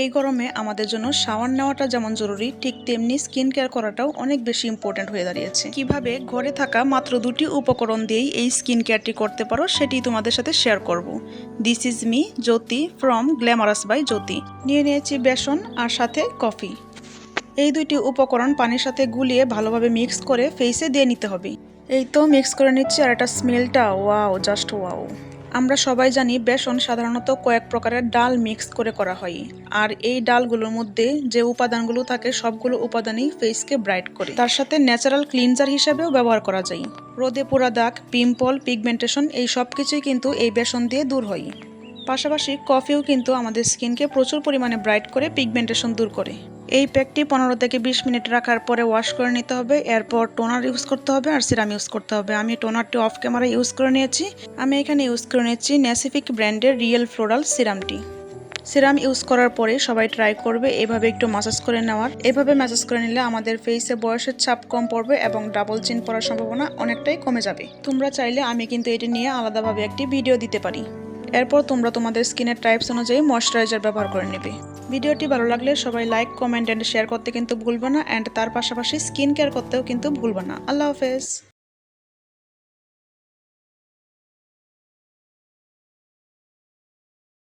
এই গরমে আমাদের জন্য শাওয়ার নেওয়াটা যেমন জরুরি, ঠিক তেমনি স্কিন কেয়ার করাটাও অনেক বেশি ইম্পর্টেন্ট হয়ে দাঁড়িয়েছে। কিভাবে ঘরে থাকা মাত্র 2টি উপকরণ দিয়েই এই স্কিন কেয়ারটি করতে পারো সেটি তোমাদের সাথে শেয়ার করব। This is me Jyoti from glamorous by Jyoti. নিয়ে নিয়েছি বেসন আর সাথে কফি। এই দুইটি উপকরণ পানির সাথে গুলিয়ে ভালোভাবে মিক্স করে ফেসে দিয়ে নিতে হবে। এই তো মিক্স করে নিচ্ছি, আর এটা স্মেলটা ওয়াও, জাস্ট ওয়াও। আমরা সবাই জানি বেসন সাধারণত কয়েক প্রকারের ডাল মিক্স করে করা হয়, আর এই ডালগুলোর মধ্যে যে উপাদানগুলো থাকে সবগুলো উপাদানই ফেসকে ব্রাইট করে। তার সাথে ন্যাচারাল ক্লিনজার হিসেবেও ব্যবহার করা যায়। রোদে পোড়া দাগ, পিম্পল, পিগমেন্টেশন এই সব কিছুই কিন্তু এই বেসন দিয়ে দূর হয়। পাশাপাশি কফিও কিন্তু আমাদের স্কিনকে প্রচুর পরিমাণে ব্রাইট করে পিগমেন্টেশন দূর করে। এই প্যাকটি 15 থেকে 20 মিনিট রাখার পরে ওয়াশ করে নিতে হবে। এরপর টোনার ইউজ করতে হবে আর সিরাম ইউজ করতে হবে। আমি টোনারটি অফ ক্যামেরা ইউজ করে নিয়েছি। আমি এখানে ইউজ করে নিচ্ছি ন্যাসিফিক ব্র্যান্ডের রিয়েল ফ্লোরাল সিরামটি। সিরাম ইউজ করার পরে সবাই ট্রাই করবে এভাবে একটু ম্যাসাজ করে নেওয়ার। এভাবে ম্যাসাজ করে নিলে আমাদের ফেসে বয়সের ছাপ কম পড়বে এবং ডাবল চিন পড়ার সম্ভাবনা অনেকটাই কমে যাবে। তোমরা চাইলে আমি কিন্তু এটি নিয়ে আলাদাভাবে একটি ভিডিও দিতে পারি। এরপর তোমরা তোমাদের স্কিনের টাইপস অনুযায়ী ময়শ্চারাইজার ব্যবহার করে নেবে। ভিডিওটি ভালো লাগলে সবাই লাইক, কমেন্ট এন্ড শেয়ার করতে কিন্তু ভুলবে না, এন্ড তার পাশাপাশি স্কিন কেয়ার করতেও কিন্তু ভুলবে না। আল্লাহ হাফেজ।